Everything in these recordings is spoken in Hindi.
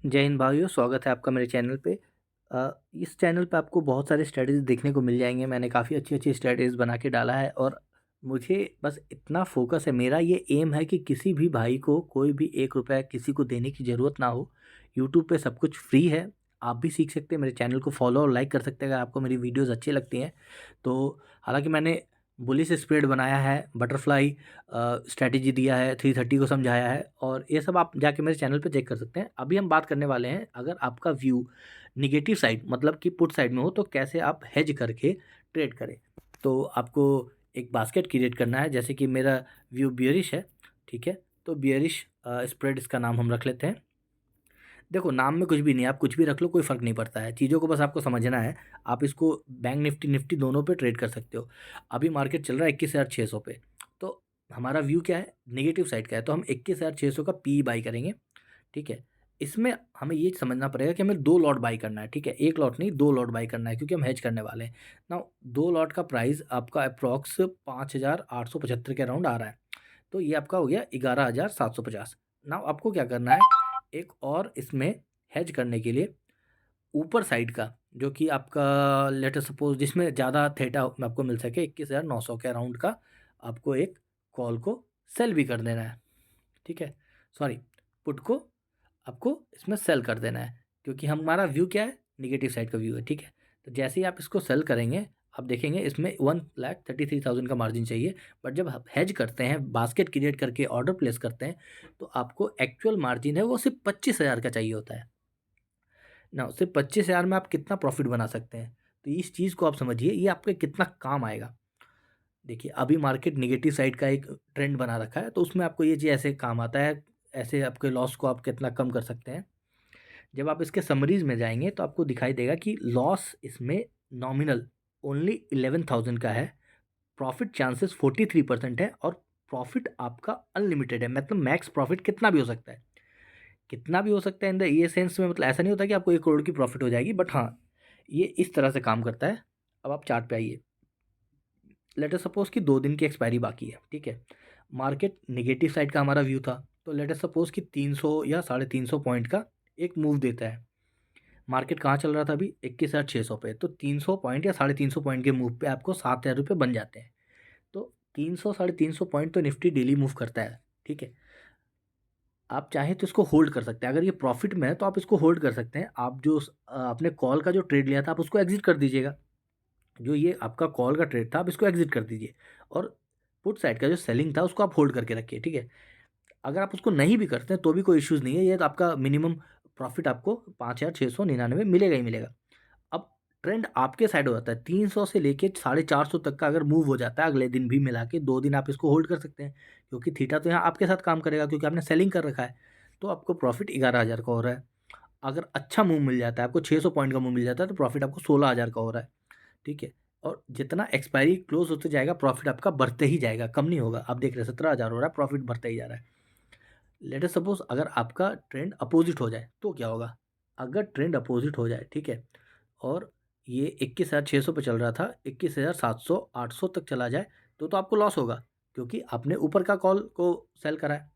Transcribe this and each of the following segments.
जय हिंद भाइयों, स्वागत है आपका मेरे चैनल पे। इस चैनल पे आपको बहुत सारे स्ट्रेटजीज देखने को मिल जाएंगे। मैंने काफ़ी अच्छी अच्छी स्ट्रेटजीज बना के डाला है और मुझे बस इतना फोकस है, मेरा ये एम है कि किसी भी भाई को कोई भी 1 रुपया किसी को देने की ज़रूरत ना हो। यूट्यूब पे सब कुछ फ्री है, आप भी सीख सकते हैं। मेरे चैनल को फॉलो और लाइक कर सकते हैं अगर आपको मेरी वीडियोज़ अच्छी लगती हैं तो। हालांकि मैंने बुलिश स्प्रेड बनाया है, बटरफ्लाई स्ट्रैटेजी दिया है, 330 को समझाया है और ये सब आप जाके मेरे चैनल पे चेक कर सकते हैं। अभी हम बात करने वाले हैं, अगर आपका व्यू निगेटिव साइड मतलब कि पुट साइड में हो तो कैसे आप हेज करके ट्रेड करें। तो आपको एक बास्केट क्रिएट करना है। जैसे कि मेरा व्यू बियरिश है, ठीक है, तो बियरिश स्प्रेड इसका नाम हम रख लेते हैं। देखो, नाम में कुछ भी नहीं, आप कुछ भी रख लो, कोई फ़र्क नहीं पड़ता है, चीज़ों को बस आपको समझना है। आप इसको बैंक निफ्टी निफ्टी दोनों पे ट्रेड कर सकते हो। अभी मार्केट चल रहा है 21,600 पे, तो हमारा व्यू क्या है, नेगेटिव साइड का है, तो हम 21,600 का पी बाई करेंगे, ठीक है। इसमें हमें ये समझना पड़ेगा कि हमें 2 लॉट बाई करना है, ठीक है, 1 लॉट नहीं 2 लॉट बाई करना है, क्योंकि हम हेज करने वाले हैं ना। 2 लॉट का प्राइस आपका अप्रॉक्स 5,875 के अराउंड आ रहा है, तो ये आपका हो गया 11,750। ना आपको क्या करना है, एक और इसमें हेज करने के लिए ऊपर साइड का, जो कि आपका लेट अस सपोज जिसमें ज़्यादा थीटा आपको मिल सके, 21,900 के अराउंड का, आपको एक कॉल को सेल भी कर देना है, ठीक है। सॉरी, पुट को आपको इसमें सेल कर देना है, क्योंकि हमारा व्यू क्या है, निगेटिव साइड का व्यू है, ठीक है। तो जैसे ही आप इसको सेल करेंगे, आप देखेंगे इसमें 1,33,000 का मार्जिन चाहिए। बट जब आप हेज करते हैं, बास्केट क्रिएट करके ऑर्डर प्लेस करते हैं, तो आपको एक्चुअल मार्जिन है वो सिर्फ 25,000 का चाहिए होता है ना। सिर्फ 25,000 में आप कितना प्रॉफिट बना सकते हैं, तो इस चीज़ को आप समझिए, ये आपके कितना काम आएगा। देखिए, अभी मार्केट निगेटिव साइड का एक ट्रेंड बना रखा है, तो उसमें आपको ये चीज़ ऐसे काम आता है, ऐसे आपके लॉस को आप कितना कम कर सकते हैं। जब आप इसके समरीज में जाएंगे तो आपको दिखाई देगा कि लॉस इसमें नॉमिनल ओनली 11,000 का है, प्रॉफिट चांसेस 43% है और प्रॉफिट आपका अनलिमिटेड है। मतलब मैक्स प्रॉफिट कितना भी हो सकता है, कितना भी हो सकता है इन द ये सेंस में, मतलब ऐसा नहीं होता कि आपको 1 करोड़ की प्रॉफिट हो जाएगी, बट हाँ, ये इस तरह से काम करता है। अब आप चार्ट पे आइए, लेट अस सपोज कि 2 दिन की एक्सपायरी बाकी है, ठीक है। मार्केट नेगेटिव साइड का हमारा व्यू था, तो लेट अस सपोज कि 300 या 350 पॉइंट का एक मूव देता है। मार्केट कहाँ चल रहा था अभी, 21,600 पे, तो 300 पॉइंट या 350 पॉइंट के मूव पे आपको 7,000 रुपये बन जाते हैं। तो 300 350 पॉइंट तो निफ्टी डेली मूव करता है, ठीक है। आप चाहें तो इसको होल्ड कर सकते हैं, अगर ये प्रॉफिट में है तो आप इसको होल्ड कर सकते हैं। आप जो आपने कॉल का जो ट्रेड लिया था, आप उसको एग्जिट कर दीजिएगा। जो ये आपका कॉल का ट्रेड था, आप इसको एग्जिट कर दीजिए, और पुट साइड का जो सेलिंग था उसको आप होल्ड करके रखिए, ठीक है। अगर आप उसको नहीं भी करते हैं तो भी कोई इश्यूज़ नहीं है, ये तो आपका मिनिमम प्रॉफिट आपको 5,699 मिलेगा ही मिलेगा। अब ट्रेंड आपके साइड हो जाता है, 300 से लेके 450 तक का अगर मूव हो जाता है अगले दिन भी मिला के, 2 दिन आप इसको होल्ड कर सकते हैं, क्योंकि थीटा तो यहाँ आपके साथ काम करेगा, क्योंकि आपने सेलिंग कर रखा है। तो आपको प्रॉफिट 11,000 का हो रहा है। अगर अच्छा मूव मिल जाता है आपको, 600 पॉइंट का मूव मिल जाता है, तो प्रॉफिट आपको 16,000 का हो रहा है, ठीक है। और जितना एक्सपायरी क्लोज होते जाएगा, प्रॉफिट आपका बढ़ते ही जाएगा, कम नहीं होगा। आप देख रहे हैं 17,000 हो रहा है, प्रॉफिट बढ़ता ही जा रहा है। लेट अस सपोज अगर आपका ट्रेंड अपोजिट हो जाए तो क्या होगा। अगर ट्रेंड अपोजिट हो जाए, ठीक है, और ये 21,600 पे चल रहा था, 21,700 800 तक चला जाए, तो आपको लॉस होगा, क्योंकि आपने ऊपर का कॉल को सेल करा है।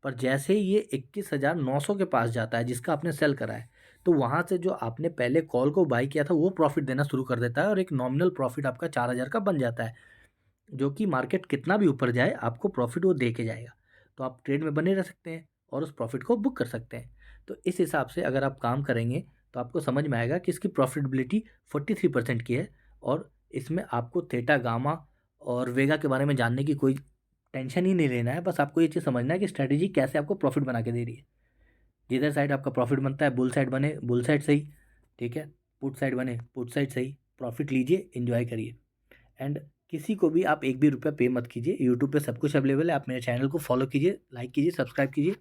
पर जैसे ही ये 21,900 के पास जाता है जिसका आपने सेल करा है, तो वहाँ से जो आपने पहले कॉल को बाई किया था वो प्रॉफिट देना शुरू कर देता है, और एक नॉमिनल प्रॉफिट आपका 4,000 का बन जाता है, जो कि मार्केट कितना भी ऊपर जाए आपको प्रॉफिट वो दे के जाएगा। तो आप ट्रेड में बने रह सकते हैं और उस प्रॉफिट को बुक कर सकते हैं। तो इस हिसाब से अगर आप काम करेंगे तो आपको समझ में आएगा कि इसकी प्रॉफिटेबिलिटी 43% की है, और इसमें आपको थीटा, गामा और वेगा के बारे में जानने की कोई टेंशन ही नहीं लेना है। बस आपको ये चीज़ समझना है कि स्ट्रैटेजी कैसे आपको प्रॉफिट बना के दे रही है। जिधर साइड आपका प्रॉफिट बनता है, बुल साइड बने बुल साइड सही, ठीक है, पुट साइड बने पुट साइड सही, प्रॉफिट लीजिए, एंजॉय करिए। एंड किसी को भी आप एक भी रुपया पे मत कीजिए। यूट्यूब पे सब कुछ अवेलेबल है, आप मेरे चैनल को फॉलो कीजिए, लाइक कीजिए, सब्सक्राइब कीजिए।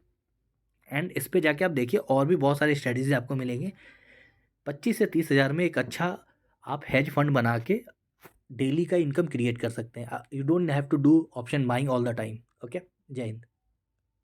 एंड इस पे जाके आप देखिए, और भी बहुत सारी स्ट्रेटजीज आपको मिलेंगे। 25 से 30 हज़ार में एक अच्छा आप हेज फंड बना के डेली का इनकम क्रिएट कर सकते हैं। You don't have to do option buying all the time. Okay, जय हिंद।